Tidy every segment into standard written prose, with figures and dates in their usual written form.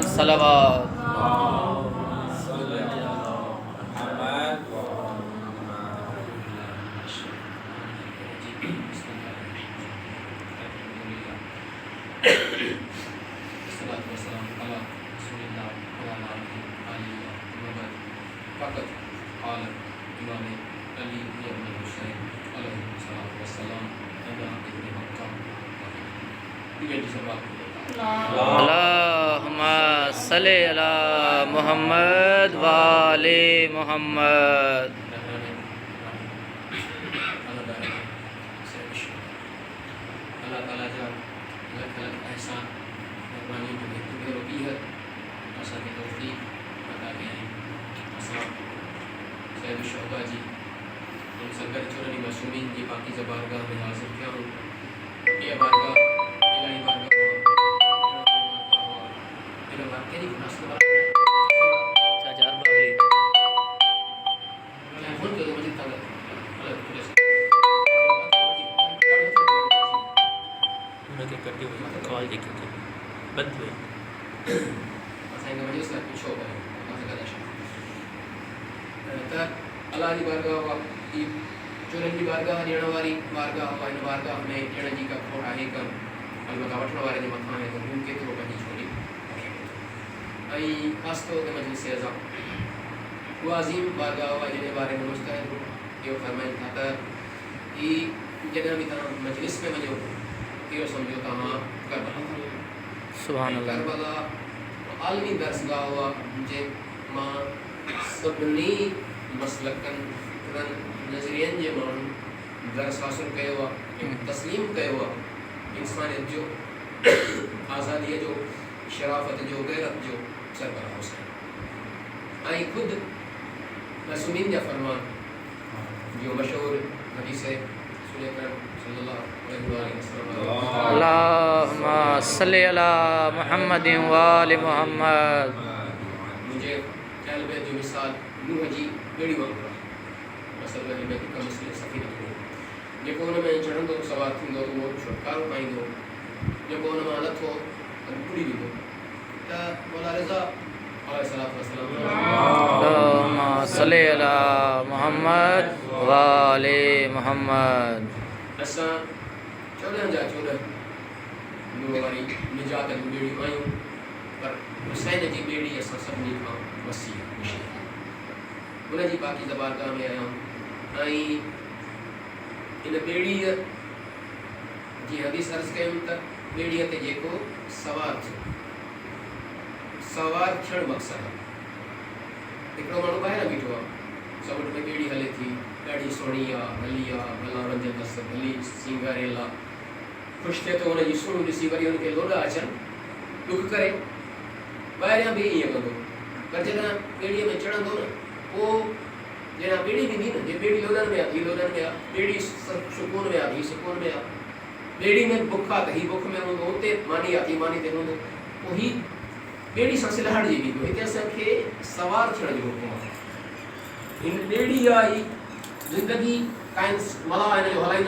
صلوات اللہم صلی علی محمد وآل محمد. اللہ تعالیٰ جا لکھ لکھ احسان مہربانی جو بہتری ہوتی ہے اسا کے توفیق عطا کریں. اسا صاحب شہدا جی ان سنگر چورنی معصومین کی پاکیزہ بارگاہ میں حاضر کیا ہوں. یہ بارگاہ الہی بارگاہ اللہ کی بارگاہ چورن کی بارگاہ ڈیڑھ واری بارگاہ ان بارگاہ میں ڈیڑھ جی کا کھوڑ ہے کر البتہ وٹھن والے جو مٿاں ہے تو ہن کيترو پنهंجي چھوڑي ۽ خاص طور تي مجلس اعظم وہ عظیم بارگاہ ہوا جن بارے میں مستحد یہ فرمائن تھا تھا کہ جڏهن بھی تمام مجلس میں وڃو اهو سمجھو تمام کربلا سبحان اللہ. کربلا عالمی درسگاہ ہوا جن ماں سبني مسلکن فکرن نظرین جے ماण्هو درس حاصل کयो आहे تسلیم کयो आहे انسانیت جو آزادی جو شرافت جو غیرت جو سربراہ حسین آئی خود معصومین جا فرمان جو مشہور حدیث ہے رسول اکرم صلی اللہ علیہ وسلم اللہم صلی علی محمد وآل محمد. مجھے خیال میں جو مثال نوح جی بیڑی وانگرا مثلا میں کا مسئلہ سفینہ کو جيڪو ان میں چڑھندو سوار ٿيندو تو وہ چھٹڪارو پائيندو جيڪو ان میں لٿو پڙي ويندو تا مولا رضا علیہ الصلوۃ والسلام اللہم صلی علی محمد وآل محمد. اساں 14 جا 14 نو واري نجات جي بیڑی آيون پر حسين جي بیڑی اساں سڀني کان وسيع ان جي پاڪيزه بارگاہ میں آيا ۽ ان بیڑی جی حدیث عرض کیم تا بیڑی تے جيڪو سوار ٿيڻ مقصد ہے. هڪڙو ماڻهو ٻاهر بيٺو आहे سمنڊ में بیڑی هلي ٿي ڏاढी سهڻي आहे هلي आहे भला रंज बस हली सिंगारियल आहे ख़ुशि थिए थो हुनजी सुहिणो ॾिसी वरी हुनखे लोॾा अचनि ॾुख करे ॿाहिरियां बि ईअं कंदो पर जॾहिं बेड़ीअ में चढ़ंदो न पोइ جنا بیڑی بھی نہیں نا یہ بیڑی لودن میں آتی لودن میں بیڑی سکون میں آتی سکون میں آتی بیڑی میں بکھا تھی بکھ میں ہوتے مانی آتی مانی تے ہوندو وہی بیڑی سان سلہڑ جی بھی تو اساں کے سوار چھڑ جو حکم ان بیڑی آئی زندگی کائن ملا نے جو ہلائی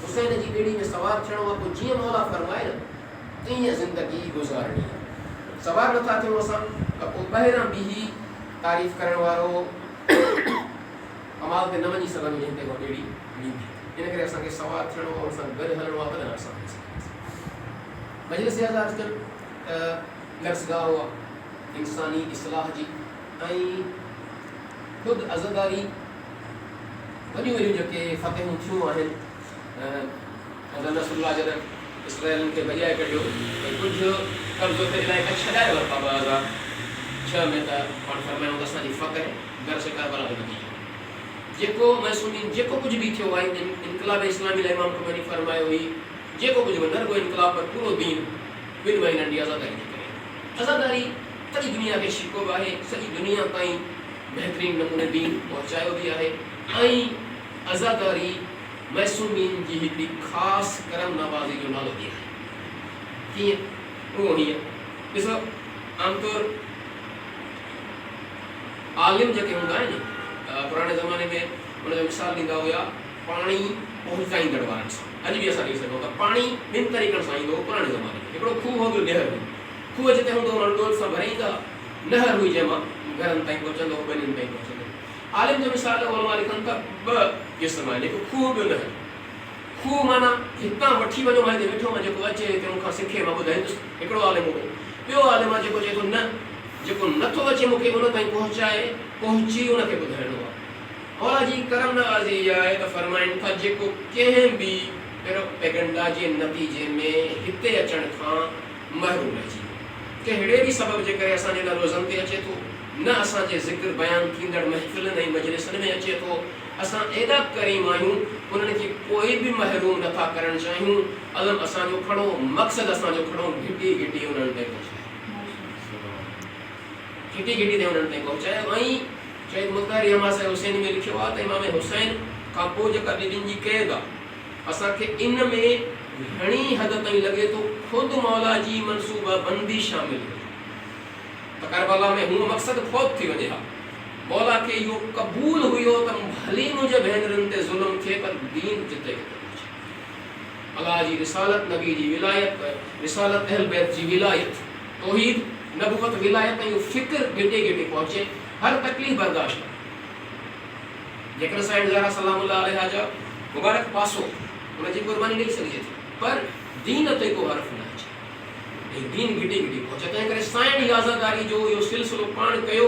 حسین جی بیڑی میں سوار چھڑو کو جی مولا فرمائے نا تیہ زندگی گزارنی سوار نہ تھے اساں کو بہراں بھی تعریف کرن وارو کمال تے نہ وञي سگھندو جن تے بیڑی نیندي ان کرے اساں کے سوار ٿيڻو اور اساں گڏ هلڻو आहे تڏهن اساں مجلس اعظم کن درسگاہ ہوا انسانی اصلاح جی ۽ خود عزاداری وڏيون وڏيون جيڪي فتحون ٿيون آهن حضرت رسول الله جڏهن اسرائيل کي بجائے کڍيو ڪجهه قبضو تے علائقہ ڇڏائي ورتا 2006 میں تا پاڻ فرمايو ته اسان جي فتح درس کربلا جو نتیجو جيڪو معصومين جيڪو کچھ بھی ٿيو آهي انقلاب اسلامي لاءِ امام خميني فرمايو هي جيڪو کچھ ونر گو انقلاب پر پورو دین بن مهينن جي آزاداري ڪري آزاداري سڄي دنیا کي شڪو آهي سڄي دنیا تائين بهترين نمونے دین پهچايو بي آهي ۽ آزاداري معصومين جي هڪ خاص کرم نوازي جو نالو دي آهي ڪيئن وہ هي ڏسو عام طور عالم جيڪي هوندا آهن پرانے زمانے میں ان جو مثال ॾींदा हुया पाणी पहुचाईंदड़ वारनि सां अॼु बि असां ॾिसी सघूं था पाणी ॿिनि तरीक़नि सां ईंदो पुराणे ज़माने में हिकिड़ो खूह हूंदो नहर में खूह जिते हूंदो हुन डोल सां भराईंदा, नहर हुई जंहिंमां घरनि ताईं पहुचंदो, ॿनियुनि ताईं पहुचंदो। आलिम जो मिसाल उलमा लिखनि था ॿ क़िस्म आहिनि, हिकु खूह ॿियो नहर। खूह माना हितां वठी वञो, मां हिते वेठो आहियां, जेको अचे हिते मूंखां सिखे मां ॿुधाईंदुसि, हिकिड़ो आलिम हुओ। ॿियो आलिम आहे जेको चए थो न, जेको नथो अचे मूंखे उन ताईं पहुचाए, पहुची उनखे ॿुधाइणो आहे। मौला जी करम नवाज़ी इहा आहे त फरमाइनि था जेको कंहिं बि प्रोपेगेंडा जे नतीजे में हिते अचण खां महरूम रहिजी वियो, कहिड़े बि सबब जे करे असांजे न रोज़नि ते अचे थो, न असांजे ज़िक्र बयानु थींदड़ महफ़िलनि ऐं मजलिसनि में अचे थो, असां एॾा करीम आहियूं, उन्हनि खे कोई बि महरूम नथा करणु चाहियूं। अलम असांजो खड़ो मक़सदु, असांजो खड़ो घिटी घिटी उन्हनि ताईं पहुचाए, घिटी घिटी ते उन्हनि ताईं पहुचाए। ऐं शहीद मुख़्तार हमास हुसैन में लिखियो आहे त इमाम हुसैन खां पोइ जेका ॿिन्हिनि जी क़ैद आहे, असांखे इन में घणी हद ताईं लॻे थो ख़ुदि मौला जी मनसूबा बंदी शामिल हुई त करबला में हूअ मक़सदु फ़ौत थी वञे हा। मौला खे इहो क़बूल हुयो त भली मुंहिंजे भेनरुनि ते ज़ुल्म थिए, पर दीन जिते किथे पहुचे। अलाह जी रिसालत, नबी जी विलायत, रिसालत अहल बैत जी विलायत, तौहीद, नबुवत, विलायत ऐं फ़िक्र गिटे गिटे पहुचे, हर तकलीफ़ बर्दाश्त। जेकर साईं ज़हरा सलामुल्लाह अलैहा जा मुबारक पासो उनजी कुर्बानी ॾेई सघिजे थी, पर दीन ते को हर्फ़ न अचे, दीन गिटे गिटे पहुचे। तंहिं करे साईं जी आज़ादारी जो इहो सिलसिलो पाण कयो,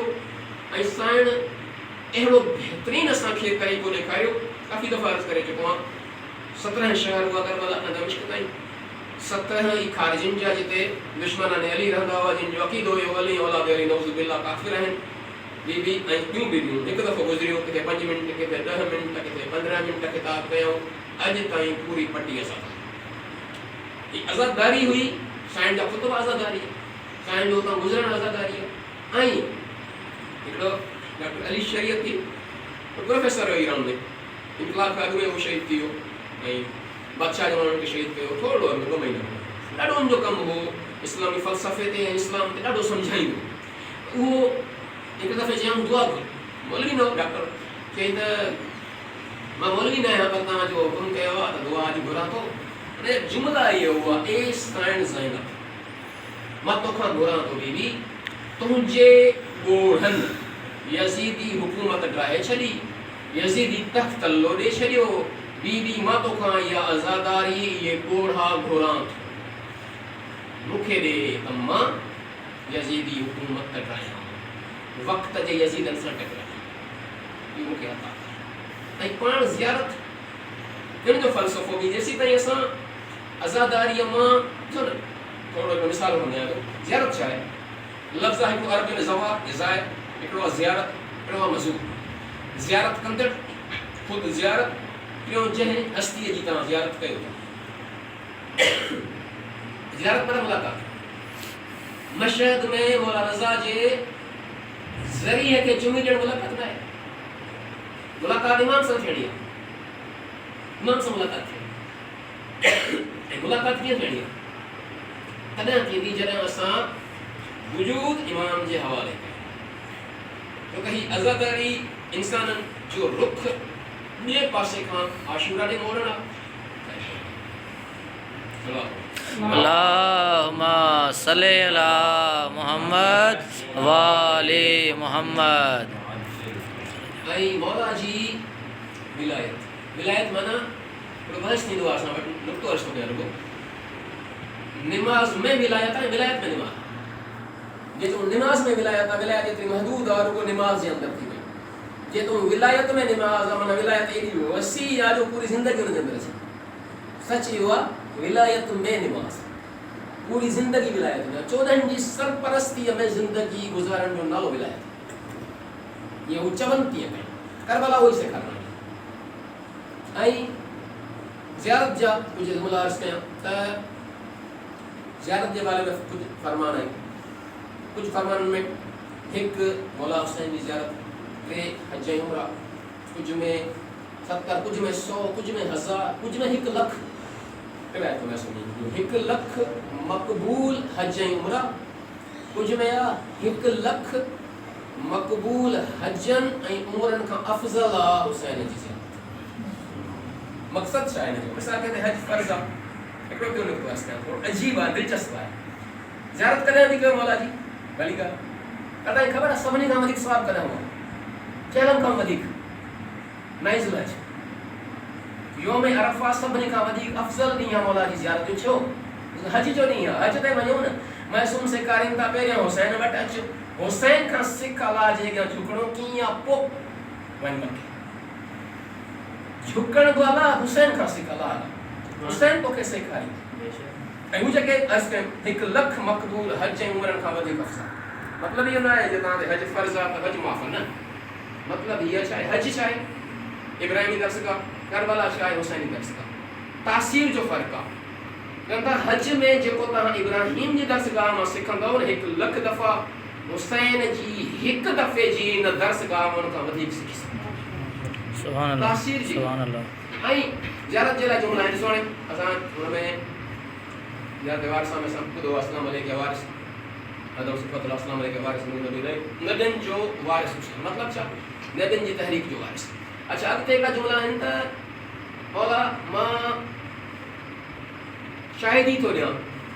ऐं साईं अहिड़ो बहितरीनु असांखे तरीक़ो ॾेखारियो। काफ़ी दफ़ा अर्ज़ु करे चुको आहियां, 17 शहर हुआ करबला खां दमिश्क ताईं, 17 ई ख़ारिजियुनि जा जिते दुश्मनान अली रहंदा हुआ, जिन जो अक़ीदो हुयो अली औलाद अली नऊज़ बिल्लाह काफ़िर आहिनि। बीबी ऐं ॿियूं बीबियूं हिकु दफ़ो गुज़रियो, किथे 5 मिंट, किथे 10 मिंट, किथे 15 मिंट किताब कयूं, अॼु ताईं पूरी पटी असां ही आज़ादारी हुई। साईं जा ख़ुतबा आज़ादारी, साईं जो उतां गुज़रण आज़ादारी आहे। ऐं हिकिड़ो डॉक्टर अली शरीयती प्रोफेसर हुयो ईरान में, इनकलाब खां अॻु में उहो शहीद थी वियो ऐं बादशाह जो माण्हुनि खे शहीद कयो, थोरो 2 महीना। ॾाढो उनजो कमु हो इस्लामी फ़लसफ़े ते ऐं इस्लाम ते ॾाढो सम्झाईंदो। उहो हिकु दफ़े चयऊं दुआ घुर, मौलवी न हो डॉक्टर, चई त मां मौलवी न आहियां, पर तव्हांजो हुकुम कयो आहे त दुआ अॼु घुरां थो। हाणे जुमिला इहो हुआ, ए साईं ज़ैनब, मां तोखां घुरां थो बीबी, तुंहिंजे ॻोढ़नि यज़ीदी हुकूमत ड्राहे छॾी, यज़ीदी तख़्त लोॾे छॾियो, बीबी मां तोखां इहा आज़ादारी, इहे ॻोढ़ा घुरां थो, मूंखे ॾे त मां यज़ीदी हुकूमत ड्राहियां, वक़्त जे यज़ीदनि सां टकरायां, इहो मूंखे अता कर। ऐं पाण ज़ियारत इन जो फ़लसफ़ो बि जेसीं ताईं असां आज़ादारीअ मां ॾिसो न, थोरो हिकिड़ो मिसाल खणंदा आहियूं। ज़ियारत छा आहे? लफ़्ज़ आहे हिकिड़ो अरबी में ज़वा इज़ाए, हिकिड़ो आहे ज़ियारत, हिकिड़ो आहे मज़ूर। ज़ियारत कंदड़ ख़ुदि ज़ियारत, टियों जंहिं हस्तीअ जी तव्हां ज़ियारत कयो था। ज़ियारत माना मुलाक़ात। मशहद में मौला रज़ा जे ज़रिए खे चुमी ॾियणु मुलाक़ात न आहे, मुलाक़ात इमाम सां थियणी आहे, इमाम सां मुलाक़ात थियणी। ऐं मुलाक़ात कीअं थियणी आहे? तॾहिं थींदी जॾहिं असां वजूद इमाम जे हवाले कयूं, छो त हीअ आज़ादारी इंसाननि जो रुख ॿिए पासे खां आशूरा ॾे मोड़णु आहे। अल्लाहुम्मा सल्ली अला मुहम्मद व आले मुहम्मद। ऐं मौला जी विलायत, विलायत माना हिकिड़ो बहस थींदो आहे असां वटि, नुक़्तो अर्ज़ु थो कयां रुॻो। निमाज़ में विलायत आहे, विलायत में निमाज़। जे तूं निमाज़ में विलायत आहे, विलायत एतिरी महदूद आहे, रुॻो निमाज़ जे अंदरि थी वई। जे तूं विलायत में निमाज़ आहे, माना विलायत एॾी वसी आहे जो पूरी ज़िंदगी हुनजे अंदरि अचे। सच इहो आहे, विलायत में निमाज़, पूरी ज़िंदगी विलायत में। 14 जी सरपरस्तीअ में ज़िंदगी गुज़ारण जो नालो विलायत। इहे हू चवनि तीअं कनि, करबला उहो ई सेखारणु। ऐं ज़ियारत जा कुझु जुमिला अर्ज़ु कयां त ज़ियारत जे बारे में कुझु फ़रमान आहिनि। कुझु फ़रमाननि में हिकु मौला हुसैन जी ज़ियारत, 3 हज ऐं उमरा, कुझु में 70, कुझु में 100, कुझु में 1000, कुझु में 1 लख। 1 लख मक़बूल हज ऐं उमरा, कुझु में आहे 1 लख मक़बूल हजनि ऐं उमरनि खां अफ़ज़ल आहे हुसैन जी ज़ियारत। मक़सदु छा आहे हिन जो? मिसाल के तौर ते हज फ़र्ज़ आहे, हिकिड़ो ॿियो निकितो आहे, थोरो अजीब आहे, दिलचस्प आहे। زیارت کدیں بھی کیوں مولا جی بھلی کا کہتا ہے خبر ہے سبنی کا مدیک ثواب کدیں ہوا چیلم کا مدیک نئی ذوالحج یوم عرفہ سبنی کا مدیک افضل نہیں ہے مولا جی زیارت جو چھو حج جو نہیں ہے حج تے ونجو نا معصوم سے کارین تا پہرے حسین وٹ اچ حسین کا سکھ علاج ہے جھکڑوں کیاں پو ون مکے جھکڑ والا حسین کا سکھ علاج حسین تو کیسے کاری ایو جے اس کے 1 لکھ مقبول حج عمرن کا ودی افضل مطلب یہ نہ ہے کہ تاں حج فرض ہے حج معاف نہ مطلب یہ چاہے حج چاہے ابراہیمی درسگاہ کربلا چاہے حسینی درسگاہ تاثیر جو فرق ہے کہ حج میں جو تاں ابراہیم جی درسگاہ میں سکھندو 1 لکھ دفعہ حسین جی 1 دفعے جی ان درسگاہ میں ان کا ودی سکھی سبحان اللہ تاثیر جی سبحان اللہ ائیں زیارت جے لا جملہ ہے سونے اساں ان میں یا دیوار سامنے سب کو السلام علیکم وارث ادب صفات السلام علیکم وارث نبی رہے نبین جو وارث مطلب چا نبین جی تحریک جو وارث اچھا اگتے کا جملہ ہے تا مولا ماں شاہدی تو دیا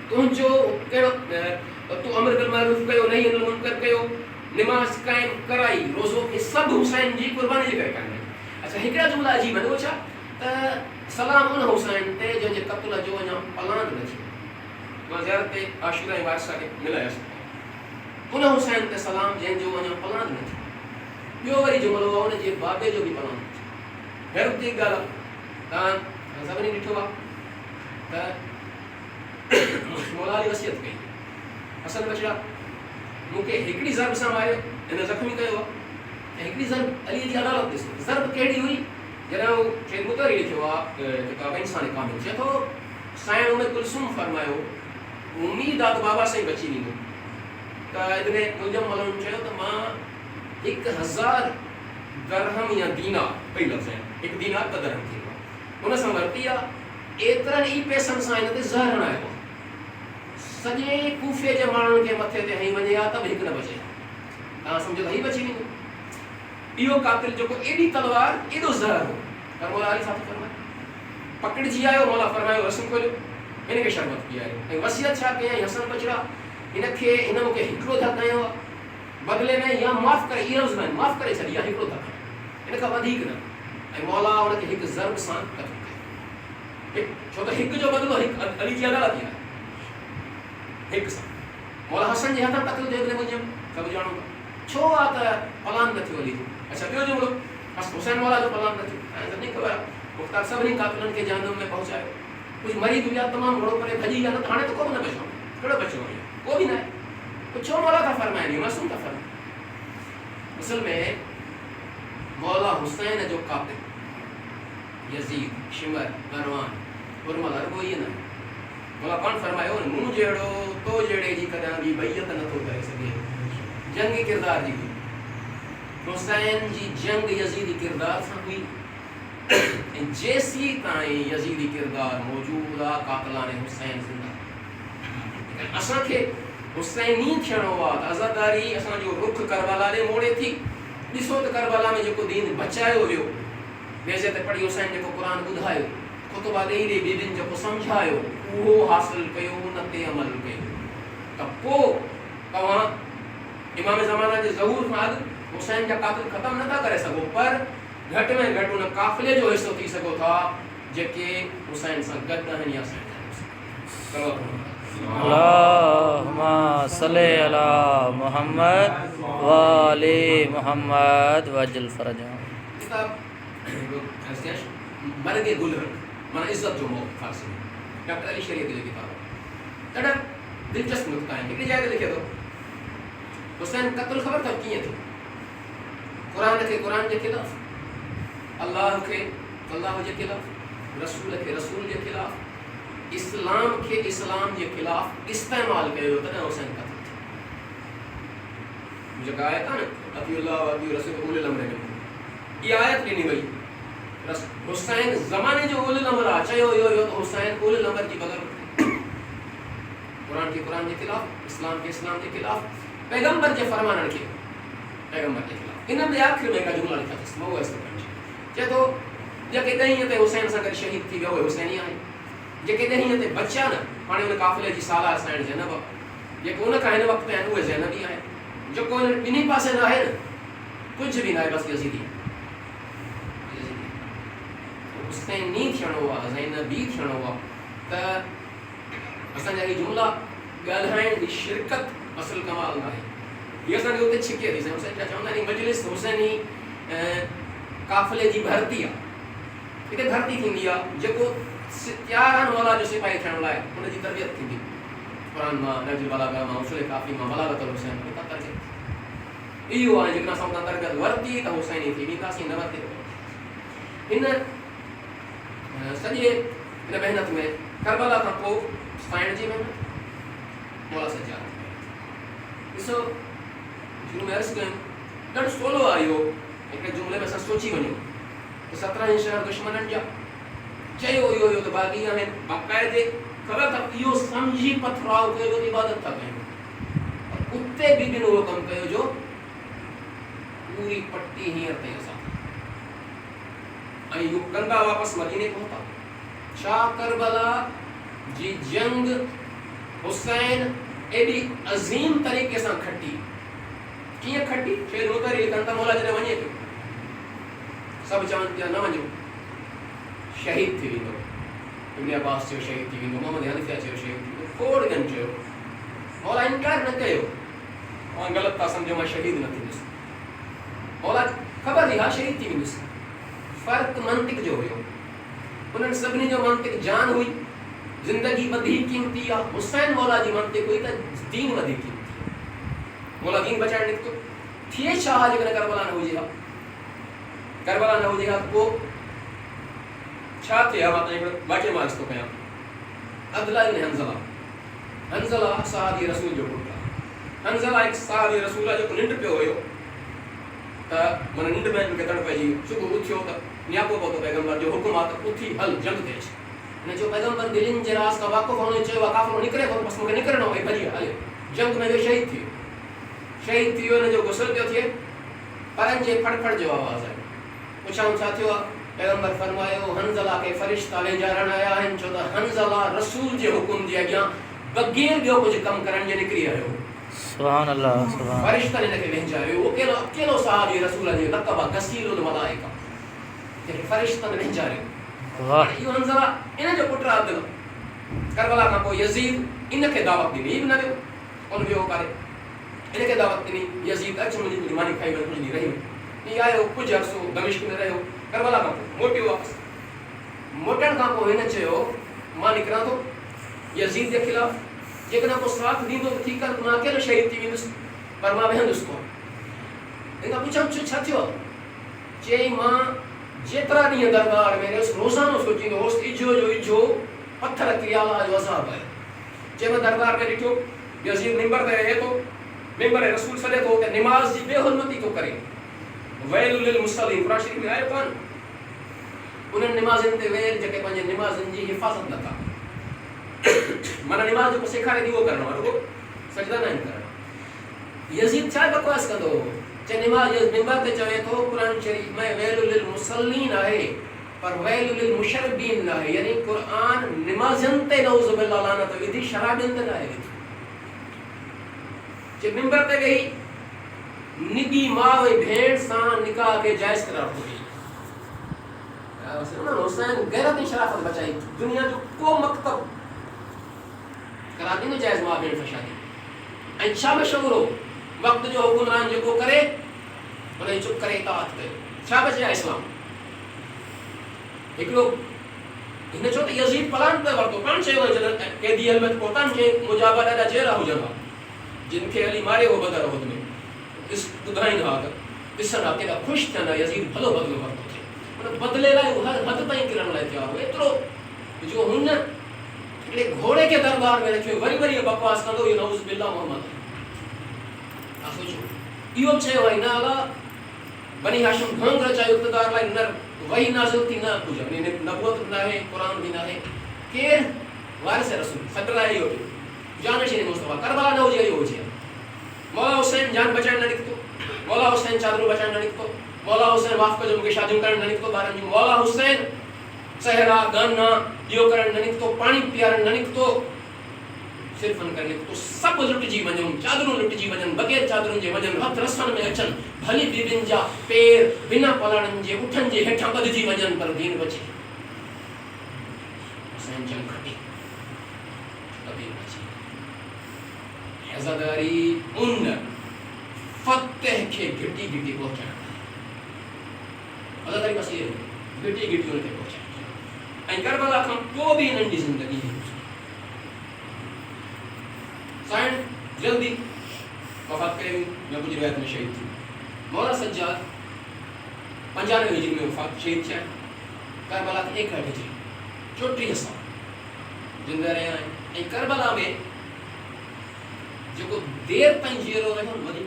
تم جو کیڑو تو امر بالمعروف کیو نہیں انل منکر کیو نماز قائم کرائی روزو کے سب حسین جی قربانی جی کرنے اچھا ہکڑا جملہ عجیب ہے وہ چا تا سلام ان حسین تے جو جے قتل جو نا پلان رچ ما زیارت عاشورہ وارث کے ملایا ان حسین تے سلام جن جو نا پلان رچ یو وری جملو ان جے بابے جو بھی پلان پھر تی گل تا سبنی ڈٹھو تا مولا علی وصیت کئی حسن بچڑا مکے ہکڑی ضرب سان آیو ان زخمی کیو ہکڑی ضرب علی جی عدالت دس ضرب کیڑی ہوئی جنو شہید مطہری لکھو کتاب انسان کامل چے تو سائن ام کلثوم فرماયો امید آد بابا سے بچی نہیں تا ادھر ملجم ملون چے تو ماں 1000 درہم یا دینار پئی لفظ ہے 1 دینار کا درہم تھی ان سے ورتیا ایترن ای پیسن سائن تے زہر نہ ہے سجے کوفے جے مانن کے متھے تے ہئی ونجے تب ہک نہ بچے تا سمجھو ہئی بچی نہیں ایو قاتل جو کو ایڈی تلوار ایڈو زہر پر مولا علی صاحب فرمایا پکڑ جی آیو مولا فرمایا رسم کو ان کے شربت کیا ہے وصیت چھا کہ حسن بچڑا ان کے ان کو ہکڑو تھا کیو بدلے میں یا معاف کر ایرز میں معاف کرے چلی یا ہکڑو تھا ان کا ودیک نہ اے مولا ان کے ایک ضرب سان قتل چھو تو ہک جو بدلو ہک علی جی عدالت ہے ہک سان مولا حسن جی ہتھ قتل دے دے مجھے سب جانو چھو آتا پلان نہ تھیو علی اچھا بیو جو بولو بس حسین مولا جو پلان نہ تھیو نہیں خبر مختار سبنی قاتلن کے جہنم میں پہنچائے کچھ مری دنیا تمام گھوڑوں پر بھجی یا تو تھانے تو کو نہ بچو کڑو بچو وہ بھی نہ تو چھو مولا کا فرمایا نہیں معصوم کا فرمایا اصل میں مولا حسین جو قاتل یزید شمر مروان ارمل ارگو یہ نہ مولا کون فرمایا منہ جیڑو تو جیڑے جی کداں بھی بیعت نہ تو کرے سکے جنگی کردار دی حسین جی جنگ یزیدی کردار سے ہوئی جیسی تائیں یزیدی کردار موجودہ قاتلان حسین زندہ اساں کے حسینی تھیڑو وات عزاداری اساں جو رخ کربلا دے موڑے تھی ڈسو تے کربلا میں جو دین بچایو ویو ویسے تے پڑھی حسین جو قرآن بدھایو خطبہ دے دے بی دن جو سمجھایو وہ حاصل کیو نتے عمل کیو تب کو تواں امام زمانہ کے ظہور بعد حسین کا قاتل ختم نہ تھا کرے سکو پر گھٹ میں گھٹ ان قافلے جو حصہ تھی سکو تھا جے حسین سے گد ہیں یا سے اللہم صلی علی محمد و آل محمد وجل فرجہم کتاب مرگ گلرن من عزت جو موقع فارسی میں ڈاکٹر علی شریعت کی کتاب تڑا دلچسپ نکتہ ہے ایک جائے لکھے تو حسین قتل خبر تھا کیے تھے قرآن کے خلاف اللہ کے خلاف رسول کے رسول کے خلاف اسلام کے خلاف استعمال کرے ہوتا ہے حسین قتل تھا مجھے کہا تھا نا اطیع اللہ و اطیع رسول اول الامر منکم یہ آیت لینی گئی حسین زمانے جو اول الامر آ چاہے ہو تو حسین اول الامر کی بغیر قرآن کے خلاف اسلام کے خلاف پیغمبر کے فرمان کے پیغمبر کے خلاف انہوں نے آخر میں کا جملہ لکھا تھا وہ ایسا کرنا چاہے تو جا کہ دہیں تے حسین سے شہید تھی گئے حسینی آئے جا کہ دہیں تے بچہ نا پانے انہیں قافلے جی سالہ سائن جنب जेको उन खां हिन वक़्तु आहिनि उहे ज़ैनबी आहिनि, जेको ॿिन्ही पासे न आहे न कुझु बि न आहे, बसि यज़ीदी हुसैनी थियणो आहे, ज़ैनबी थियणो आहे। त असांजा हीअ जुमिला ॻाल्हाइण जी शिरकत असुल कमाल न आहे, हीअ असांखे उते छिके थी। हुसैन छा चवंदा आहिनि मजलिस हुसैनी काफ़िले जी भर्ती आहे, हिते भर्ती थींदी आहे जेको तयार आहिनि मौला जो सिपाही थियण लाइ, हुनजी तरबियत थींदी क़ुरान मां, नहजुल बलागा मां, उसूल काफ़ी मां, बलागतुल हुसैन मां तरबियत इहो आहे। जेकॾहिं असां उतां तरबियत वरिती त हुसैनी थी वेंदासीं, न वरिती हिन सॼे हिन महिनत में करबला खां पोइ साइण जी महिनत मौला सज्जाद ॾिसो शुरू में अर्ज़ु कयूं ॾाढो सवलो आहे इहो। हिकिड़े जुमिले में असां सोची वञूं त 17 शहर दुश्मननि जा चयो इहो त बाग़ी आहिनि, बाक़ाइदे ख़बर त इहो सम्झी पथराव कयो जो इबादत था कयूं, उते बि ॾिनो उहो कमु कयो जो पूरी पट्टी हींअर ताईं असां ऐं इहो कंदा वापसि मदीने पहुता। छा करबला जी जंग हुसैन एॾी अज़ीम तरीक़े सां खटी, कीअं खटी? शेर मुतरी लिखनि था मौला जॾहिं वञे पियो सभु चवनि पिया न वञो, शहीद थी वेंदो। इब्न अब्बास चयो शहीद थी वेंदो, मोहम्मद हनीफ़ा चयो शहीद थी वेंदो, खोड़गन चयो। मौला इनकार न कयो, मां ग़लति था सम्झो, मां शहीद न थींदुसि। मौला ख़बर हुई हा शहीद थी वेंदुसि, फ़र्क़ु मंतिक जो हुयो। उन्हनि सभिनी जो मंतिक जान हुई, ज़िंदगी वधीक क़ीमती आहे। हुसैन मौला जी मंतिक हुई त दीन वधीक क़ीमती आहे, मौला दीन बचाइण निकितो। थिए छा हा जेकॾहिं करबला न हुजे हा, करबला न हुजे हा त पोइ छा थिए हा? मां तव्हांखे वाक़िअ मां अर्ज़ु थो कयां। अब्दुल्लाह इब्न हंज़ला सहाबी रसूल जो पुटु आहे। हंज़ला हिकु सहाबी रसूल आहे जेको निंड पियो हुयो, त माना निंड में मूंखे तड़ पइजी, सुबुह उथियो त नियापो पहुतो पैगम्बर जो हुकुम आहे त उथी हल जंग ते अचि। हिन चयो पैगम्बर दिलनि जे राज़ खां वाक़ुफ़ु हुननि चयो आहे काफ़िलो निकिरे थो, बसि मूंखे निकिरणो आहे, भॼी हले जंग में वियो, शहीद थी वियो। हिनजो गुस्ल पियो थिए, परनि जे फड़फड़ जो आवाज़ आहे। पुछां छा थियो आहे? पैगम्बर फरमायो हंज़ला खे फ़रिश्ता वेझारण आया आहिनि, छो त हंज़ला रसूल जे हुकुम जे अॻियां बग़ैर ॿियो कुझु कमु करण जे निकिरी आयो। सुभान अल्लाह, सुभान फ़रिश्तनि हिनखे वेझायो, अकेलो साहबी रसूल जो लक़ब आहे गसीलुल मलाइका, जंहिंखे फ़रिश्तनि वेझारियो। वाह, इहो हंज़ला इन जो पुटु आहे अब्दुल्ला। करबला खां पोइ यज़ीद इनखे दावत ॾिनी, बि न वियो, उन वियो कारे इनखे दावत ॾिनी। यज़ीद अचु मुंहिंजी मानी खाई वञ, कुझु ॾींहुं रही वञ। हीअ आयो, कुझु अर्सो दमिश्क में रहियो, करबला खां पोइ मोटियो वापसि। मोटण खां पोइ हिन चयो मां निकिरां थो यज़ीद जे ख़िलाफ़, जेकॾहिं को साथ ॾींदो त ठीकु आहे, मां अकेलो शहीद थी वेंदुसि, पर मां वेहंदुसि कोन। हिन खां पुछां छा थियो? चई मां जेतिरा ॾींहं दरबार में रहियुसि रोज़ानो सोचींदो हुउसि इजो जो इजो पत्थर कियाला जो अज़ाब आहे। जंहिं महिल दरबार में ॾिठो यज़ीद मिंबर ते रहे थो, मिंबर रसूल सॾे थो त निमाज़ जी बेहुरमती थो करे। वैलुल लिल मुसल्लीन क़ुरान शरीफ़ में आयो कान? उन्हनि निमाज़नि ते वेल जेके पंहिंजे निमाज़नि जी हिफ़ाज़त नथा, माना निमाज़ जेको सेखारे थी उहो करणो आहे, रुगो सजदा न आहिनि करणा। यज़ीद छा बकवास कंदो हो? चए निमाज़ मिंबर ते चवे थो क़ुरान शरीफ़ में वैलुल लिल मुसल्लीन आहे, पर वैलुल लिल मुशरबीन न आहे, यानी क़ुरान निमाज़नि ते नऊज़ बिल्लाह लानत विधी, शराबियुनि ते न आहे विधी। जे मिंबर ते वेही निगी माउ ऐं भेण सां निकाह खे जाइज़ करार थो ॾिए। हुसैन गैरत ऐं शराफ़त बचाई, दुनिया जो को मकतब करार ॾींदो जाइज़ माउ भेण सां शादी। ऐं छा मशहूरु हो? वक़्त जो हुकुमरान जेको करे उनजी चुप करे इताअत कयो। छा बचिया इस्लाम? हिकिड़ो हिन चयो त यज़ीद प्लान पे वरितो, पाण चयो जॾहिं कैदी हलमत पहुतनि खे मुजाबा ॾाढा चहिरा हुजनि हा, जिन खे अली मारियो हो बदर उहद में, ॿुधाईंदा हा त ॾिसनि हा केॾा ख़ुशि थियनि, यज़ीद भलो बदिलो वरितो थिए। उन बदिले लाइ हर हद ताईं किरण लाइ तयारु हो, एतिरो जो हुन हिकिड़े घोड़े खे दरबार में रखियो, वरी वरी बकवास कंदो इहो नऊज़ बिल्लाह मोहम्मद। सोचो इहो चयो आहे न अला बनी हाशिम ढोंग रचायो इक़्तिदार लाइ, न वही नाज़िल थी, न कुझु नबूवत न आहे, क़ुरान बि न आहे। केरु वारिस रसूल सॾ लाइ इहो जानशीन मुस्तफ़ा, करबला न हुजे इहो हुजे। मौला हुसैन जान बचाइण न निकितो, मौला हुसैन चादरूं बचाइण न निकितो, मौला हुसैन वाफ़ जो मूंखे शादियूं करण न निकितो ॿारनि जूं, मौला हुसैन सहरा गाना इहो करण न निकितो, पाणी पीआरण न निकितो, صرف کرنے تو سب لٹجی ونن چادروں لٹجی ونن بغیر چادروں جے ونن ہتھ رسن میں اچن بھلی بیبین جا پیر بنا پلڑن جے اٹھن جے ہٹھا بدجی ونن پر دین بچے حسین جنگ کھٹی کبھی بچی عزاداری ان فتح کے گھٹی گھٹی پہنچانا عزاداری بس یہ گھٹی گھٹی ان کے پہنچانا این کربلا کھم کو بھی ننڈی زندگی ہے سائن جلدی وفات کریں میں کچھ روایت میں شہید تھی مولا سجاد 95 ہجری میں وفات شہید تھا کربلا کے 1 ہجری 34 سال زندہ رہے ہیں کربلا میں جو کو دیر تائیں جیرو رہے ہیں ودی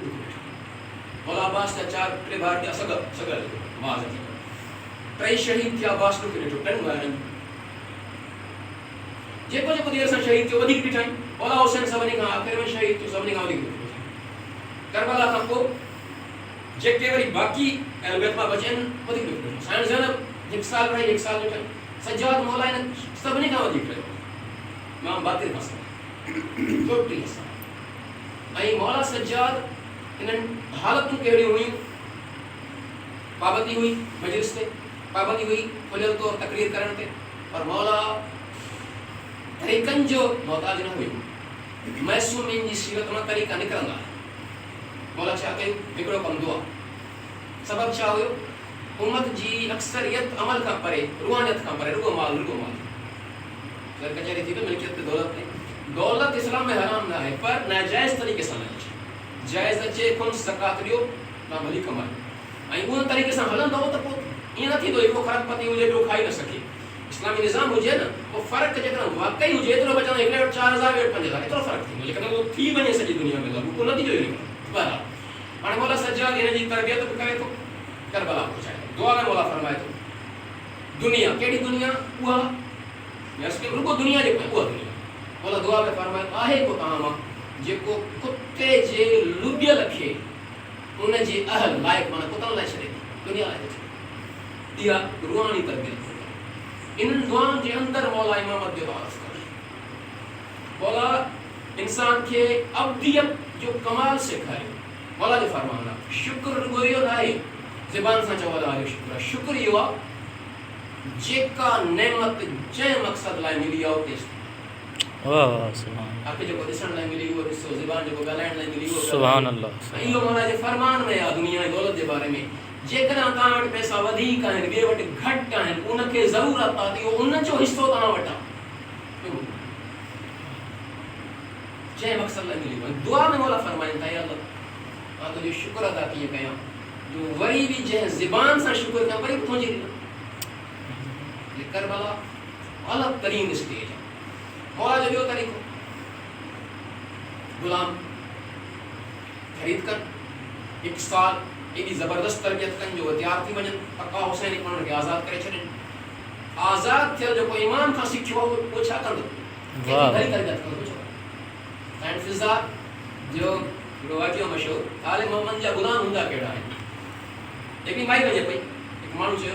مولا عباس تا 4 بار دیا سگل معاذ اللہ 3 شہید تھا عباس کو کرے جو 10 بار جیکو جیکو دیر سے شہید تھے ودی پٹھائیں مولا حسین سبنی کا آخر میں شہید تو سبنی کا ودی کربلا کا کو جیکے وری باقی اہل بیت ما بچن ودی پٹھائیں سائن زینب 1 سال رہے 1 سال جو سجاد مولا نے سبنی کا ودی پٹھائیں امام باقر مسئلہ چھوٹی حصہ ای مولا سجاد انن حالتوں کیڑی ہوئی پابندی ہوئی مجلس تے پابندی ہوئی کھلیل طور تقریر کرن تے اور مولا طریقن جو محتاج نہ ہوئی معصومین جی سیرت میں طریقہ نکرندا مولا چاہ کے ہکڑو کم دعا سبب چاہ ہوئے امت جی اکثریت عمل کا پرے روحانیت کا پرے رگو مال سر کچہری تھی تو ملکیت تے دولت اسلام میں حرام نہ ہے پر ناجائز طریقے سے نہ جائز اچے کون زکات دیو نہ بھلی کمائی این اون طریقے سے ہلن دو تو یہ نہ تھی تو ایک خراب پتی ہو جو کھائی نہ سکے اسلامی نظام ہو جائے نا وہ فرق جتنا واقعی ہو جائے تو بچانا 1,4000 5000 اتنا فرق تھی لیکن وہ تھی بنے سجی دنیا میں لگو کو نہ تھی جو نہیں بہرحال ہن مولا سجاد ان جی تربیت کرے تو کربلا پہنچائے دعا میں مولا فرمائے تو دنیا کیڑی دنیا وہ اس کے رکو دنیا جو وہ دنیا مولا دعا میں فرمائے آہے کو تمام جے کو کتے جے لبیا لکھے ان جے اہل لائق مانا کتن لائق چھڑے دنیا لائق دیا روحانی تربیت ان دعاؤں کے اندر مولا امامت جو عرض کرے مولا انسان کے ابدیت جو کمال سے کھائے مولا جو فرمانا شکر گوئیو نائی زبان سا چوہدا آئے شکر یوا جے کا نعمت جے مقصد لائے ملی آؤ تیس سبحان آپ جو کو دسن لائے ملی ہو اس زبان جو کو گلائن لائے ملی ہو سبحان اللہ ایو مولا جو فرمان میں دنیا دولت دے بارے میں جیکنا تاں وٹ پیسہ ودھیک آہن بے وٹ گھٹ آہن ان کے ضرورت آتی ہو ان جو حصو تاں وٹا جے مقصد لائے ملی ہو دعا میں مولا فرمائیں تا یا اللہ آن تو جو شکر ادا کیے کہاں جو وری بھی جے زبان سا شکر کہاں وری پھونجی دینا یہ کربلا الگ ترین اسٹیج ہے مولا جو بیو طریقو غلام خرید کر 1 سال ایڈی زبردست تربیت کن جو تیار تھی وجن اقا حسین پڑھن کے آزاد کرے چھڑن آزاد تھے جو کوئی امام تھا سکھو وہ چھا کر دو بھلی تربیت کر دو اینڈ فضا جو روایتوں مشہور آل محمد جا غلام ہوندا کیڑا ہے لیکن مائی وجہ پئی ایک مانو چے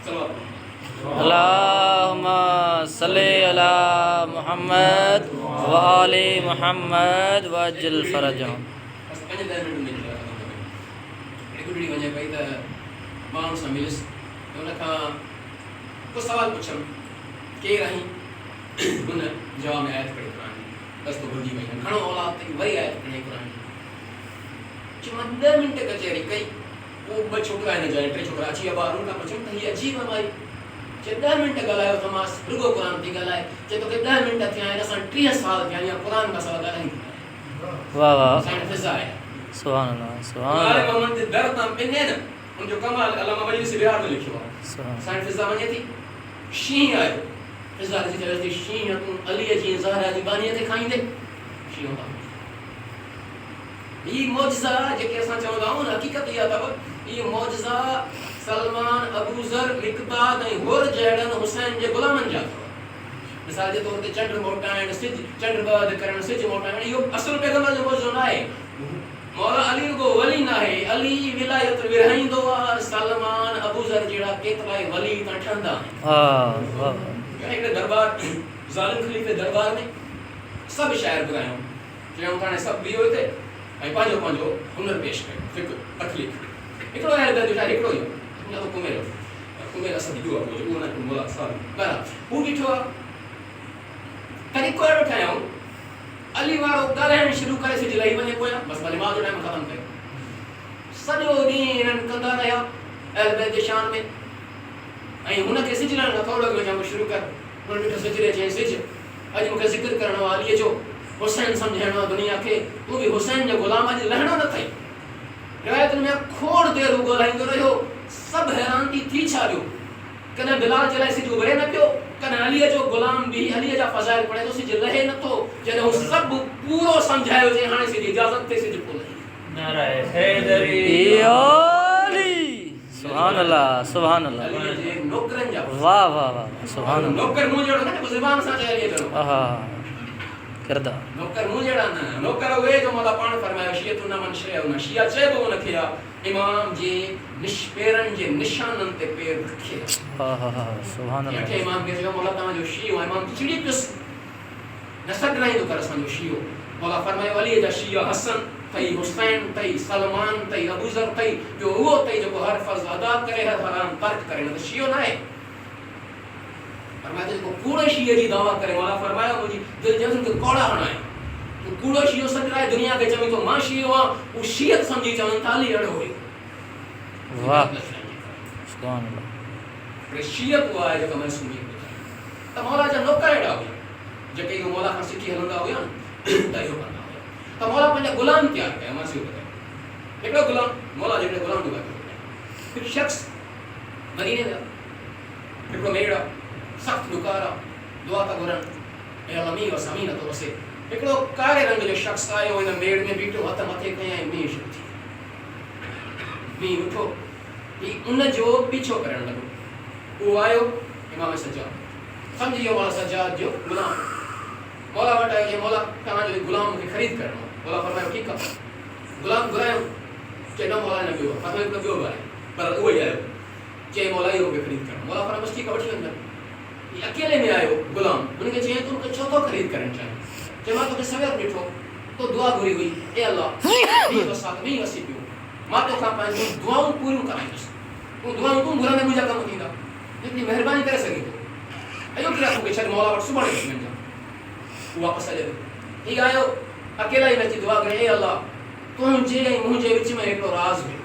صلوات اللہم صلی علی محمد وآل محمد وعجل فرجہم بس 5 منٹ میں گڈڑی وجہ پئی تا مان سا ملس ان کا کو سوال پوچھم کہ رہی ان جواب میں آیت پڑھی قرآن بس تو بھلی وئی گھणو اولاد تے وری آیت پڑھی قرآن چ 10 منٹ کچہری کئی وہ ب چھوکرا نہ جائے ٹے چھوکرا اچھی ابا ان کا پوچھم تے یہ عجیب ہماری 10 منٹ گلایو تماس رگو قرآن تی گلائے کہ تو کہ 10 منٹ تھیا ہے اساں 30 سال تھیا یا قرآن کا سوال کریں واہ واہ سائن فضا ہے سبحان اللہ سبحان اللہ اللہ محمد در تام پنے نا ان جو کمال علامہ مجلس بہار میں لکھو سائن فضا ونی تھی شین آئے فضا کی طرف سے شین علی جی زہرا دی بانی تے کھائیں دے شین ہوتا یہ معجزہ جو کہ اساں چاہو دا حقیقت یہ تھا یہ معجزہ سلمان ابو ذر مقداد ای ہور جڑن حسین جے غلامن جا مثال کے طور تے چنڈر موٹائن سج چنڈر باد کرن سج موٹائن یہ اصل پیغمبر جو معجزہ نہ ہے مولا علی کو ولی نہ ہے علی ولایت ورہائیں دو سلمان ابو ذر جڑا کیترا ولی تا ٹھندا ہے واہ ایک دربار ظالم خلیفہ دربار میں سب شاعر ॿुधायूं चयूं हाणे सभु बीहो हिते ऐं पंहिंजो पंहिंजो हुनर पेश कयो फिक्र तकलीफ़ हिकिड़ो आहे दर्जो शायदि हिकिड़ो ई हुन त कुमेर असां ॾिठो आहे उहो न मोला साहब बराबरि हू ॾिठो आहे तरीक़ो अहिड़ो ठाहियूं अली वारो ॻाल्हाइणु शुरू करे छॾी लही वञे पोयां बसि भले मां जो टाइम ख़तमु कयो सॼो ॾींहुं हिननि कंदा रहिया अहल बैत जे शान में ऐं हुनखे सिज लहण नथो लॻो चऊं शुरू कर हुन ॾिठो सिज ॾे चई सिज अॼु मूंखे ज़िक्र करणो आहे अलीअ जो हुसैन सम्झाइणो आहे दुनिया खे तूं बि हुसैन जो ग़ुलाम अॼु लहणो न अथई रिवायतुनि में खोड़ देरि हू ॻोल्हाईंदो रहियो सभु हैरान थी छा ॾियो कॾहिं बिलाल जे लाइ सिज उभरे न पियो कॾहिं अलीअ जो ग़ुलाम बि अलीअ जा फ़ज़ाइल पढ़े थो सिज लहे नथो जॾहिं हू सभु पूरो सम्झायो चई हाणे सिज इजाज़त ते सिज पोइ नाराए हैदरी सुभान अल्लाह सुभान अल्लाह अलीअ जे नौकरनि जा वाह वाह वाह सुभान अल्लाह नौकर मूं जहिड़ो न ज़ुबान सां चए अलीअ जो आहा किरदार नौकर मूं जहिड़ा न नौकर उहे जो मौला पाण फरमायो शियतु न मन शय न शिया चइबो उनखे आहे इमाम जे पेरनि जे निशाननि ते पेर रखे आहा सुभान अठे अल्लाह इमाम खे चयो मौला तव्हांजो शियो आहे इमाम चिड़ी पियुसि न सॾाईंदो कर असांजो शियो मौला फरमायो अलीअ जा शिया हसन तई हुसैन तई सलमान तई अबूज़र तई जो उहो तई जेको हर फर्ज़ अदा करे हर हराम तर्क करे न त शियो न आहे फरमाया जेको कूड़े शीए जी दावा करे मौला फरमाया मुंहिंजी दिलि जे अंदरि कौड़ा हणाए तूं कूड़ो शीयो सॾाए दुनिया खे चवई थो मां शियो आहियां हू शीयत सम्झी चवनि था अली अहिड़ो हुयो वाह सुभान अल्लाह शीयत उहा आहे जेका महसूमी त मौला जा नौकर अहिड़ा हुया जेके इहो मौला खां सिखी हलंदा हुया त इहो कंदा हुया त मौला पंहिंजा ग़ुलाम तयारु कया मां सिर्फ़ु ॿुधायां हिकिड़ो ग़ुलाम मौला जे हिकिड़े ग़ुलाम जो ॿुधायां हिकु शख़्स मदीने में हिकिड़ो मेड़ आहे सख़्तु ॾुकार आहे दुआ था घुरनि ऐं अमीर व समीन थो वसे हिकिड़ो कारे रंग जो शख़्स आयो हिन मेड़ में बीठो हथ मथे कयईं मींहुं शुरू थी मींहुं उठो ही उनजो पीछो करणु लॻो उहो आयो इमाम सज्जाद सम्झी वियो मौला सज्जाद जो ग़ुलाम मौला वटि आयो चई मौला तव्हांजो ग़ुलाम मूंखे ख़रीद करणो आहे मौला फरमायो ठीकु आहे ग़ुलाम घुरायो चई न मौला न ॿियो आहे हिकिड़ो ॿियो आहे पर उहो ई आयो चई मौला इहो मूंखे ख़रीद करणो मौला फरमायो बसि ठीकु आहे वठी वञो अकेले में आयो ग़ुलाम हुनखे चई तूं मूंखे छो थो ख़रीद करणु चाहीं चई मां तोखे सवेर ॾिठो तो दुआ घुरी हुई ए अल्लाह मींहुं वसात मींहुं वसी पियो मां तोखां पंहिंजूं दुआऊं पूरियूं कराईंदुसि तूं दुआऊं तूं घुरंदे मुंहिंजा कमु थींदा हिकिड़ी महिरबानी करे सघे थो अॼो कहिड़ा तोखे छॾ मौला वटि सुभाणे वठी वञजां हू वापसि हले थो हीउ आयो अकेला ई अची दुआ करे ए अल्लाह तुंहिंजे ऐं मुंहिंजे विच में हिकिड़ो राज़ हुयो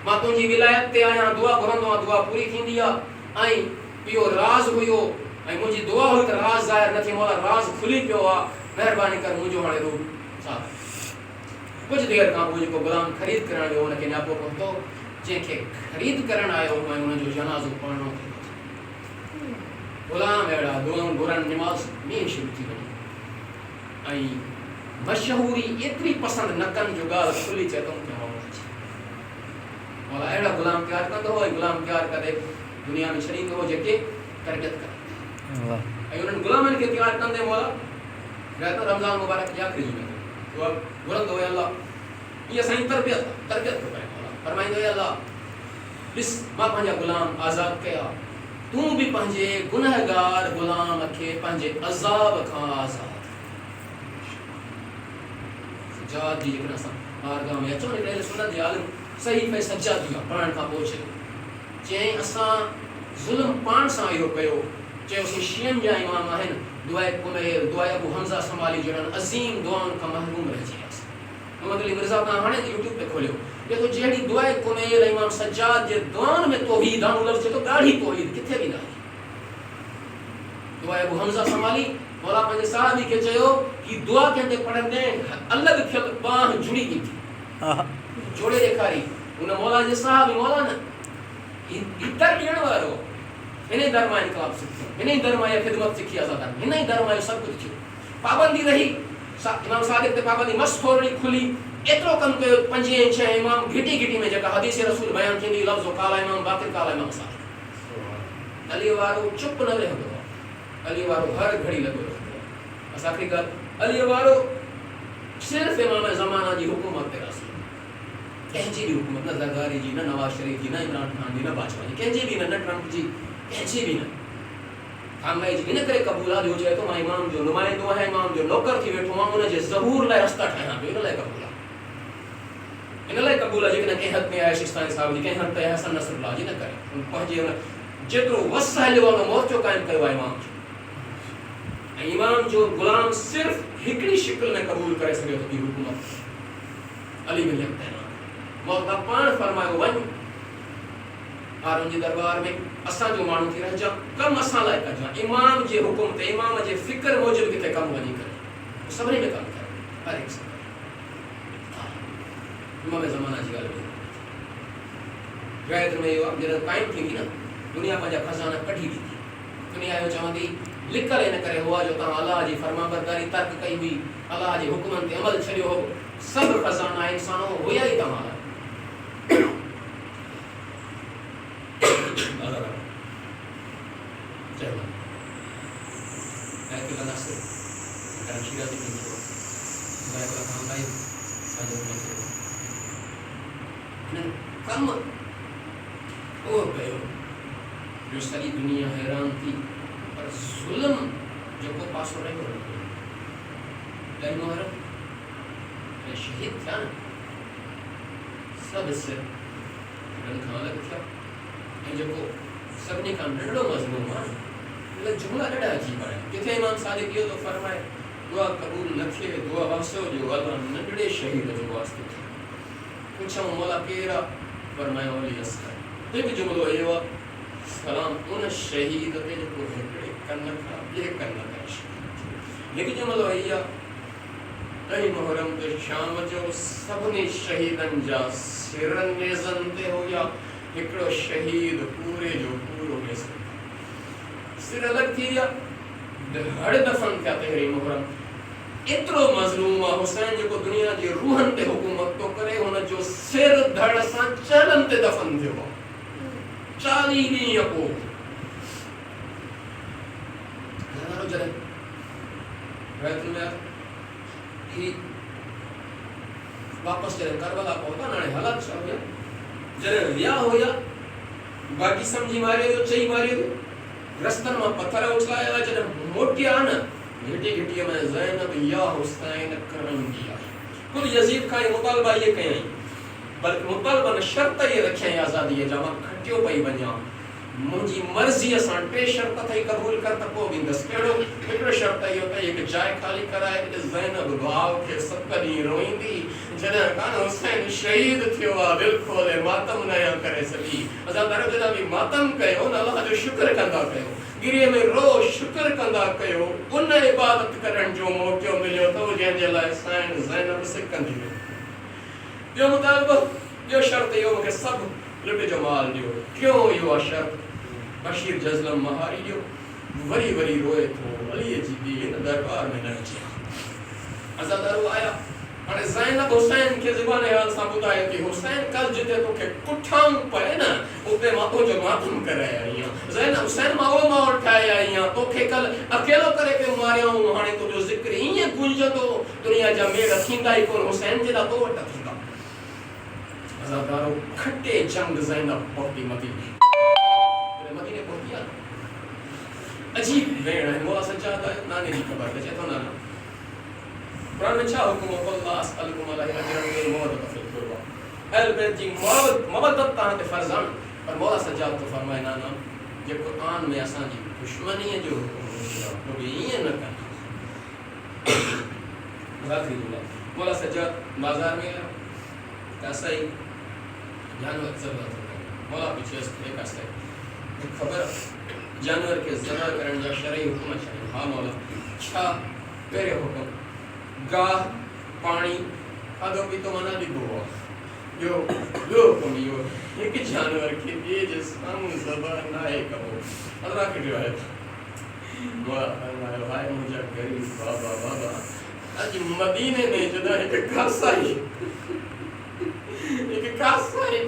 मां तुंहिंजी विलायत ते आहियां दुआ घुरंदो आहियां दुआ पूरी थींदी आहे ऐं इहो राज़ हुयो ऐं मुंहिंजी दुआ हुई त राज़ ज़ाहिर न थिए मौला राज़ खुली पियो आहे महिरबानी कर मुंहिंजो हाणे रूप साफ़ कुझु देरि खां पोइ जेको ग़ुलाम ख़रीद करणु वियो हुनखे न्यापो पहुतो जंहिंखे ख़रीद करणु आयो ऐं हुनजो जनाज़ो पढ़णो थियो ग़ुलाम अहिड़ा दुआऊं घुरनि निमाज़ मींहुं शुरू थी वञे ऐं मशहूरी एतिरी पसंदि न कनि जो ॻाल्हि खुली चए थो मूंखे मौला अचे मौला अहिड़ा ग़ुलाम तयारु कंदो ऐं ग़ुलाम तयारु करे दुनिया में छॾींदो हो जेके तरबियत करनि ऐं उन्हनि ग़ुलामनि खे तयारु कंदे मौला रहतो रमज़ान मुबारक जे आख़िरी में दुआ घुरंदो हुयो अल्लाह हीअ असांजी तरबियत थो करे मौला फरमाईंदो हुयो अल्लाह ॾिस मां पंहिंजा ग़ुलाम आज़ादु कया तूं बि पंहिंजे गुनहगार ग़ुलाम खे पंहिंजे अज़ाब खां आज़ादु सज्जाद जी जेकॾहिं असां बारगाह में अचूं हिकिड़े सुनत जे आलिम सहीफ़े सज्जाद जी पढ़ण खां पोइ चयो चई असां ज़ुल्म पाण सां इहो कयो चयोसीं शियनि जा इमाम आहिनि दुआए कुमैर दुआए अबू हमज़ा संभाली जहिड़नि अज़ीम दुआउनि खां महरूम रहिजी वियासीं मोहम्मद अली मिर्ज़ा तव्हां हाणे यूट्यूब ते खोलियो जेको जहिड़ी दुआए कुमैर इमाम सज्जाद जे दुआउनि में तौहीद आहे लफ़्ज़ चए थो ॾाढी तौहीद किथे बि न आहे दुआए अबू हमज़ा संभाली मौला पंहिंजे साहबी खे चयो कि दुआ कंदे पढ़ंदे अलॻि थियल बांह जुड़ी थी जोड़े ॾेखारी हुन मौला जे साहबी मौला न दर ॾियण वारो हिन ई दर मां इनकलाब सिखियो हिन ई दर मां इहा ख़िदमत सिखी असां हिन ई दर मां इहो सभु कुझु थियो पाबंदी रही इमाम सादिक ते पाबंदी मस्त थोरी खुली एतिरो कमु कयो 5 ऐं 6 इमाम घिटी घिटी में जेका हदीस रसूल बयानु थींदी लफ़्ज़ काला इमाम बाक़िर काला इमाम सादिक अली वारो चुप न रहंदो आहे अली वारो हर घड़ी लॻो रहंदो आहे असां आख़िरी ॻाल्हि अली वारो सिर्फ़ु इमाम ज़माना जी हुकूमत ते रसूल कंहिंजी बि हुकूमत न ज़रदारी जी न नवाज़ शरीफ़ जी न इमरान ख़ान जी न बाजवा जी कंहिंजी बि न ट्रम्प जी कंहिंजी बि न کام میں جن کرے قبولات ہو جائے تو ماں امام جو نمائندہ ہے امام جو نوکر تھی بیٹھو ماں انہیں ظہور لائے رستہ ٹھائیاں تو انہیں لائے قبولہ انہیں لائے قبولہ جتنا کہیں حد میں آئے شکستانی صاحب جی کہیں حد پہ حسن نصر اللہ جی نہ کرے ان پہنچے انہیں جترو وسائل والا موت جو قائم کروا امام جو امام جو غلام صرف ہکڑی شکل میں قبول کرے سکے تو کی حکومت علی بن یکتین موت کا پان فرمائے ون ہارون جی دربار میں اساں جو مانو تھی رہ جا کم اساں لائے کر جا امام جے حکم تے امام جے فکر موجود کتے کم ونی کرے سبری میں کام کرے ہر ایک سے امام زمانہ جی گل غیر میں یہ جڑا قائم تھی نا دنیا پنجا خزانہ کٹھی دی دنیا جو چاہاں دی لکھ لے نہ کرے ہوا جو تا اللہ جی فرما برداری ترک کئی ہوئی اللہ جی حکم تے عمل چھڑیو ہو سب خزانہ انسانوں ہویا ہی تمہارا کم اور گئے جو ساری دنیا حیران تھی پر ظلم جو کو پاس ہو رہے ہو لئی محرم میں شہید تھا نا سب سے رن کھانا لگ تھا جو کو سب نے کام ڈڑو مضمون مان جملہ ڈڑا عجیب ہے کتنے امام صادق یہ تو فرمائے دعا قبول نہ تھے دعا واسو جو اللہ نڈڑے شہید جو واسطے تھے پوچھا مولا کیرا فرمایا اولی اسکر ایک جملہ یہ ہوا سلام ان شہید تے جو کو ہکڑے کرنا تھا یہ کرنا تھا شہید لیکن جملہ یہ کئی محرم تے شام جو سب نے شہیدن جا سرن نیزن تے ہو یا ہکڑو شہید پورے جو پورو میں سر الگ تھی یا دھڑ دفن کیا تحری محرم اترو مظلوم حسین جو کو دنیا جی روحن تے حکومت تو کرے انہاں جو سر دھڑ سان چلن تے دفن تھے ہوا 40 نہیں اپو ہمارو جلے بیت میں ہی واپس چلے کربلا پہنچا نانے حالات شاہ گیا جلے ویا ہویا باقی سمجھی مارے دو چاہی مارے دو رستن میں پتھر اچھلایا جلے موٹی آنا گھٹی گھٹی میں زینب یا حسین کرم کیا خود یزید کا یہ مطالبہ یہ کہیں بلکہ مطالبہ نے شرط یہ رکھیں آزادی ہے جامع کھٹیوں پہ ہی بنیا مجھے مرضی اسان پہ شرط تھا ہی قبول کرتا کو بھی دس کیڑو ایک شرط یہ ہوتا ہے کہ جائے خالی کرائے کہ زینب دعاو کے ستنی روئیں دی جنہ کان حسین شہید تھیوا دل کھولے ماتم نیا کرے سکی ازا درد جدا بھی ماتم کہے ہو اللہ جو شکر کندا کہے ہو گریے میں رو شکر کندا کہو ان عبادت کرن جو موقع ملیو تو جن جے لائے سائن زینب سے کندی جو مطالبہ جو شرط یہ کہ سب لٹ جمال دیو کیوں یہ شرط بشیر جزلم مہاری دیو وری وری روئے تو علی جی دی دربار میں نہ چیا ازادارو آیا اور زینب حسین کے زبان حال ثابت ہے کہ حسین کل جتے تو کہ کٹھام پہ نا اوپے ماتوں جو ماتم کر رہے ہیں زینب حسین ماو ما اٹھائے ہیں تو کہ کل اکیلو کرے کہ ماریا ہوں ہانے تو جو ذکر ہی ہے گنج تو دنیا جا میرا تھیندا ہی کون حسین جدا تو وٹا تھیندا ازادارو کھٹے جنگ زینب پہنچی مدینے مدینے پہنچیا عجیب ویڑ ہے مولا سجادہ نانے کی خبر ہے تو نانا قرآن میں چھا حکم اللہ اسألکم علیہ اجرن غیر مودت فی القربہ اہل بیت جی مودت تاہاں تے فرزان پر مولا سجاد تو فرمائے نانا یہ قرآن میں اساں جی دشمنی ہے جو حکم وہ بھی یہ نہ کرنا ذاتی اللہ مولا سجاد بازار میں گیا کیسا ہی جانور ضرورت ہوتا مولا پیچھے اس کے کیسا ہے ایک خبر جانور کے ذبح کرن جا شرعی حکم چاہیے ہاں مولا چھا پیرے حکم گاہ پانی کھادو بھی تو منع بھی دو جو کمیو ایک جانور کے لیے جسم ذبح نہ کرو اللہ کی روایت مولا بھائی مجھے غریب بابا بابا آج مدینے میں جدا ایک کاسا ہی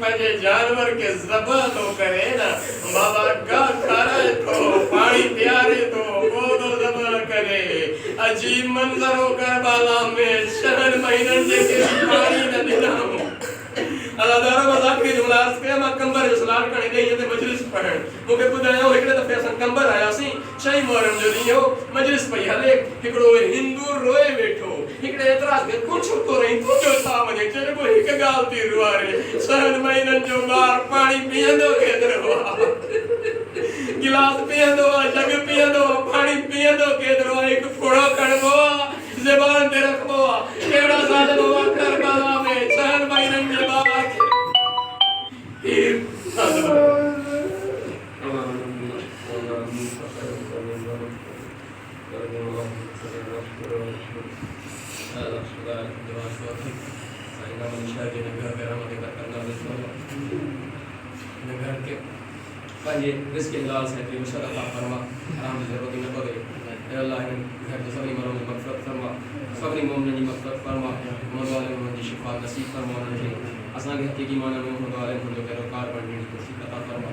پہلے جانور کے ذبح تو کرے نا بابا گاہ کھارے تو پانی پیارے تو بودو ذبح کرے عجیب منظر ہو کربلا میں شہر مہینن جے کے پانی نہ دلاؤں اللہ دارو مذاق کی جملہ عرض کیا میں کمبر اصلاح کرنے گئی تے مجلس پڑھن مکے بدایا ہکڑے دفعہ اساں کمبر آیا سی شاہی محرم جو نہیں ہو مجلس پئی ہلے ہکڑو ہندو روئے بیٹھو ہکڑے اعتراض کے کچھ تو رہی تو جو تھا مجھے چلے کو ہک گال تی روارے سہن مہینن جو مار پانی پیندو کے دروا گلاس پیندو جگ پیندو پانی پیندو کے دروا ایک پھوڑا کڑبو زبان تے رکھبو کیڑا ظالم ہوا کر بالا میں سہن مہینن جو مار پھر رزق حلال سے کہ مشرف عطا فرما حرام کی ضرورت نہ پڑے اے اللہ ان گھر کے سبھی مروں کی مغفرت فرما سبھی مومنین کی مغفرت فرما مولا کی شفا نصیب فرما انہیں اساں کے حقیقی معنی میں محمد علیہ ہم جو پیروکار بننے کی توفیق عطا فرما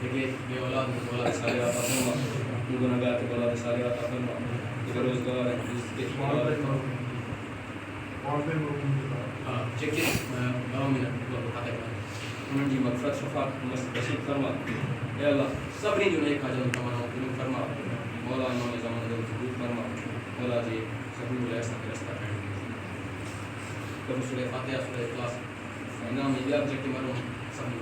کہ بے اولاد کو اولاد صالحہ عطا فرما گناہگار کو اولاد صالحہ عطا فرما کہ روزگار رزق کے چیک گاؤں میں عطا ان کی مغفرت شفاعت نصیب فرما اے اللہ سبھی جو نیک حاجت تمنا پوری فرما مولا امام زمان دے ثبوت فرما مولا جی سبھی کو ایسا رستہ کرنے سورہ فاتحہ سورہ اخلاص انعام یاد رکھے مرو سبھی